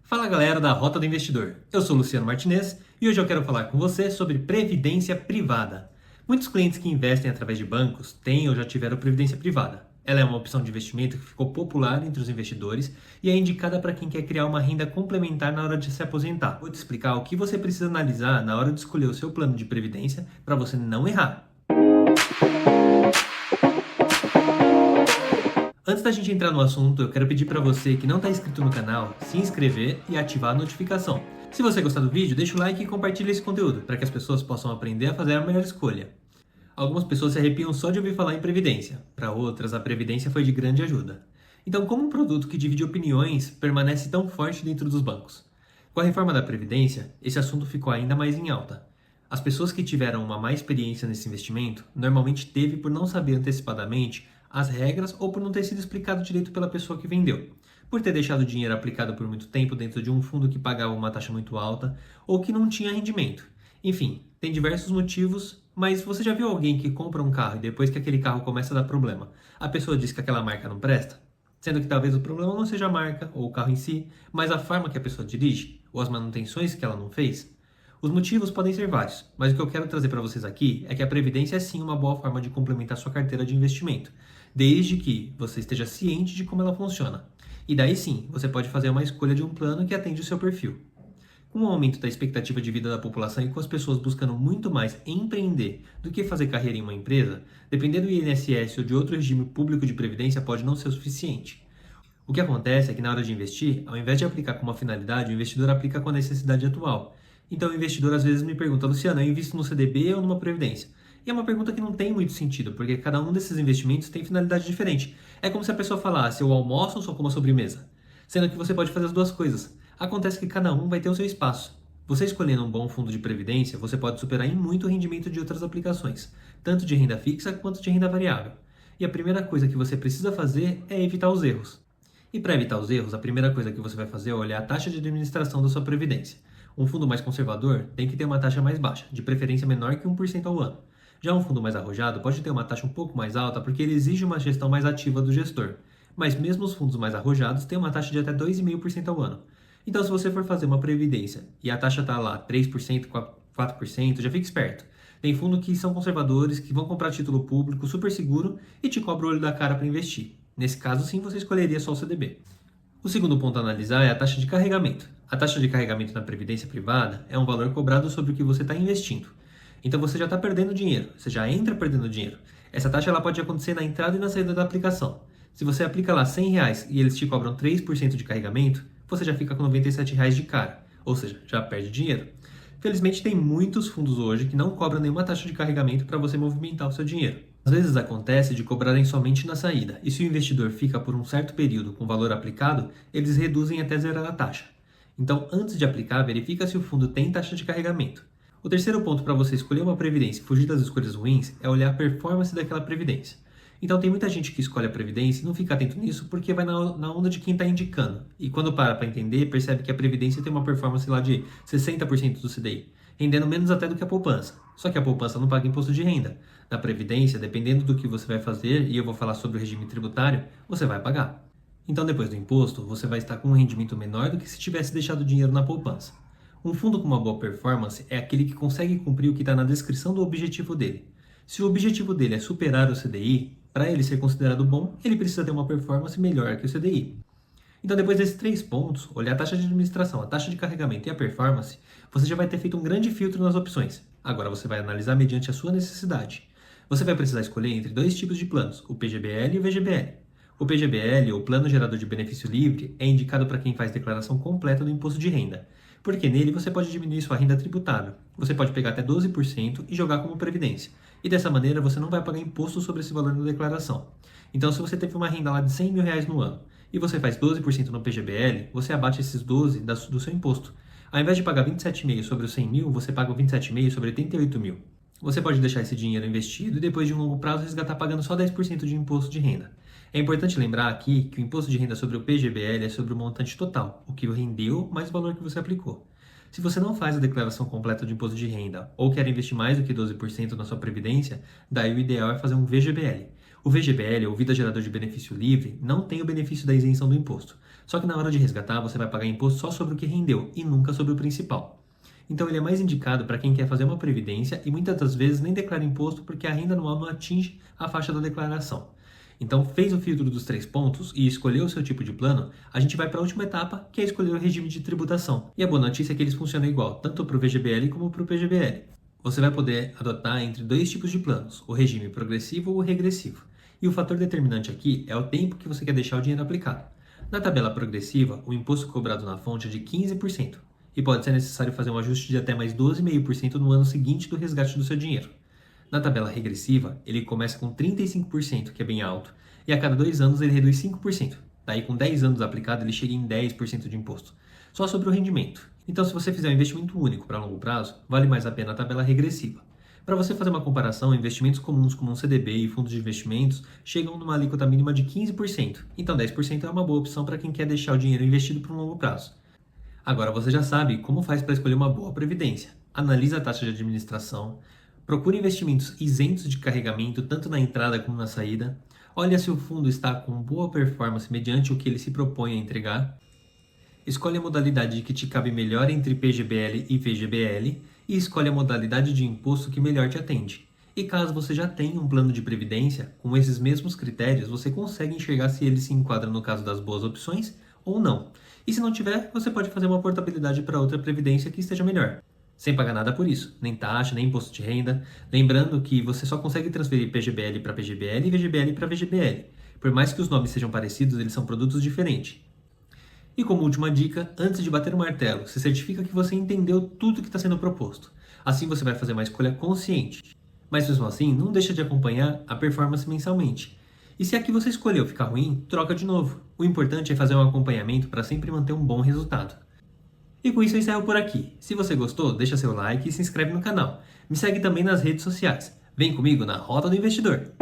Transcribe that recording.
Fala galera da Rota do Investidor, eu sou Luciano Martinez e hoje eu quero falar com você sobre previdência privada. Muitos clientes que investem através de bancos têm ou já tiveram previdência privada. Ela é uma opção de investimento que ficou popular entre os investidores e é indicada para quem quer criar uma renda complementar na hora de se aposentar. Vou te explicar o que você precisa analisar na hora de escolher o seu plano de previdência para você não errar. Antes da gente entrar no assunto, eu quero pedir para você que não está inscrito no canal, se inscrever e ativar a notificação. Se você gostar do vídeo, deixa o like e compartilha esse conteúdo, para que as pessoas possam aprender a fazer a melhor escolha. Algumas pessoas se arrepiam só de ouvir falar em previdência, para outras a previdência foi de grande ajuda. Então, como um produto que divide opiniões permanece tão forte dentro dos bancos? Com a reforma da previdência, esse assunto ficou ainda mais em alta. As pessoas que tiveram uma má experiência nesse investimento normalmente teve por não saber antecipadamente as regras ou por não ter sido explicado direito pela pessoa que vendeu, por ter deixado o dinheiro aplicado por muito tempo dentro de um fundo que pagava uma taxa muito alta ou que não tinha rendimento. Enfim, tem diversos motivos, mas você já viu alguém que compra um carro e depois que aquele carro começa a dar problema, a pessoa diz que aquela marca não presta? Sendo que talvez o problema não seja a marca ou o carro em si, mas a forma que a pessoa dirige ou as manutenções que ela não fez? Os motivos podem ser vários, mas o que eu quero trazer para vocês aqui é que a previdência é sim uma boa forma de complementar sua carteira de investimento, desde que você esteja ciente de como ela funciona. E daí sim, você pode fazer uma escolha de um plano que atende o seu perfil. Com o aumento da expectativa de vida da população e com as pessoas buscando muito mais empreender do que fazer carreira em uma empresa, depender do INSS ou de outro regime público de previdência pode não ser o suficiente. O que acontece é que na hora de investir, ao invés de aplicar com uma finalidade, o investidor aplica com a necessidade atual. Então o investidor às vezes me pergunta, Luciano, eu invisto no CDB ou numa previdência? E é uma pergunta que não tem muito sentido, porque cada um desses investimentos tem finalidade diferente. É como se a pessoa falasse, eu almoço ou só como sobremesa? Sendo que você pode fazer as duas coisas. Acontece que cada um vai ter o seu espaço. Você escolhendo um bom fundo de previdência, você pode superar em muito o rendimento de outras aplicações, tanto de renda fixa quanto de renda variável. E a primeira coisa que você precisa fazer é evitar os erros. E para evitar os erros, a primeira coisa que você vai fazer é olhar a taxa de administração da sua previdência. Um fundo mais conservador tem que ter uma taxa mais baixa, de preferência menor que 1% ao ano. Já um fundo mais arrojado pode ter uma taxa um pouco mais alta porque ele exige uma gestão mais ativa do gestor. Mas mesmo os fundos mais arrojados têm uma taxa de até 2,5% ao ano. Então se você for fazer uma previdência e a taxa está lá 3%, 4%, já fique esperto. Tem fundos que são conservadores, que vão comprar título público super seguro e te cobra o olho da cara para investir. Nesse caso sim, você escolheria só o CDB. O segundo ponto a analisar é a taxa de carregamento. A taxa de carregamento na previdência privada é um valor cobrado sobre o que você está investindo. Então você já está perdendo dinheiro, você já entra perdendo dinheiro. Essa taxa ela pode acontecer na entrada e na saída da aplicação. Se você aplica lá R$ 100 e eles te cobram 3% de carregamento, você já fica com R$ 97 de cara, ou seja, já perde dinheiro. Felizmente tem muitos fundos hoje que não cobram nenhuma taxa de carregamento para você movimentar o seu dinheiro. Às vezes acontece de cobrarem somente na saída, e se o investidor fica por um certo período com o valor aplicado, eles reduzem até zerar a taxa. Então, antes de aplicar, verifica se o fundo tem taxa de carregamento. O terceiro ponto para você escolher uma previdência e fugir das escolhas ruins é olhar a performance daquela previdência. Então tem muita gente que escolhe a previdência e não fica atento nisso porque vai na onda de quem está indicando. E quando para entender, percebe que a previdência tem uma performance lá de 60% do CDI, rendendo menos até do que a poupança. Só que a poupança não paga imposto de renda. Na previdência, dependendo do que você vai fazer, e eu vou falar sobre o regime tributário, você vai pagar. Então depois do imposto, você vai estar com um rendimento menor do que se tivesse deixado o dinheiro na poupança. Um fundo com uma boa performance é aquele que consegue cumprir o que está na descrição do objetivo dele. Se o objetivo dele é superar o CDI, para ele ser considerado bom, ele precisa ter uma performance melhor que o CDI. Então, depois desses 3 pontos, olhar a taxa de administração, a taxa de carregamento e a performance, você já vai ter feito um grande filtro nas opções. Agora você vai analisar mediante a sua necessidade. Você vai precisar escolher entre 2 tipos de planos, o PGBL e o VGBL. O PGBL, ou Plano Gerador de Benefício Livre, é indicado para quem faz declaração completa do imposto de renda, porque nele você pode diminuir sua renda tributável. Você pode pegar até 12% e jogar como previdência. E dessa maneira você não vai pagar imposto sobre esse valor na declaração. Então se você teve uma renda lá de R$ 100 mil no ano e você faz 12% no PGBL, você abate esses 12 do seu imposto. Ao invés de pagar 27,5 sobre os 100 mil, você paga 27,5 sobre 88 mil. Você pode deixar esse dinheiro investido e depois de um longo prazo resgatar pagando só 10% de imposto de renda. É importante lembrar aqui que o imposto de renda sobre o PGBL é sobre o montante total, o que rendeu mais o valor que você aplicou. Se você não faz a declaração completa de imposto de renda ou quer investir mais do que 12% na sua previdência, daí o ideal é fazer um VGBL. O VGBL, ou Vida Gerador de Benefício Livre, não tem o benefício da isenção do imposto. Só que na hora de resgatar, você vai pagar imposto só sobre o que rendeu e nunca sobre o principal. Então ele é mais indicado para quem quer fazer uma previdência e muitas das vezes nem declara imposto porque a renda anual não atinge a faixa da declaração. Então, fez o filtro dos 3 pontos e escolheu o seu tipo de plano, a gente vai para a última etapa, que é escolher o regime de tributação. E a boa notícia é que eles funcionam igual, tanto para o VGBL como para o PGBL. Você vai poder adotar entre 2 tipos de planos, o regime progressivo ou regressivo. E o fator determinante aqui é o tempo que você quer deixar o dinheiro aplicado. Na tabela progressiva, o imposto cobrado na fonte é de 15%, e pode ser necessário fazer um ajuste de até mais 12,5% no ano seguinte do resgate do seu dinheiro. Na tabela regressiva, ele começa com 35%, que é bem alto, e a cada 2 anos ele reduz 5%. Daí, com 10 anos aplicado, ele chega em 10% de imposto, só sobre o rendimento. Então, se você fizer um investimento único para longo prazo, vale mais a pena a tabela regressiva. Para você fazer uma comparação, investimentos comuns como um CDB e fundos de investimentos chegam numa alíquota mínima de 15%, então 10% é uma boa opção para quem quer deixar o dinheiro investido por um longo prazo. Agora você já sabe como faz para escolher uma boa previdência. Analisa a taxa de administração, procure investimentos isentos de carregamento tanto na entrada como na saída, olha se o fundo está com boa performance mediante o que ele se propõe a entregar, escolhe a modalidade que te cabe melhor entre PGBL e VGBL e escolhe a modalidade de imposto que melhor te atende. E caso você já tenha um plano de previdência, com esses mesmos critérios, você consegue enxergar se ele se enquadra no caso das boas opções ou não. E se não tiver, você pode fazer uma portabilidade para outra previdência que esteja melhor, sem pagar nada por isso, nem taxa, nem imposto de renda. Lembrando que você só consegue transferir PGBL para PGBL e VGBL para VGBL. Por mais que os nomes sejam parecidos, eles são produtos diferentes. E como última dica, antes de bater o martelo, se certifica que você entendeu tudo que está sendo proposto. Assim você vai fazer uma escolha consciente. Mas mesmo assim, não deixa de acompanhar a performance mensalmente. E se a que você escolheu ficar ruim, troca de novo. O importante é fazer um acompanhamento para sempre manter um bom resultado. E com isso eu encerro por aqui. Se você gostou, deixa seu like e se inscreve no canal. Me segue também nas redes sociais. Vem comigo na Rota do Investidor!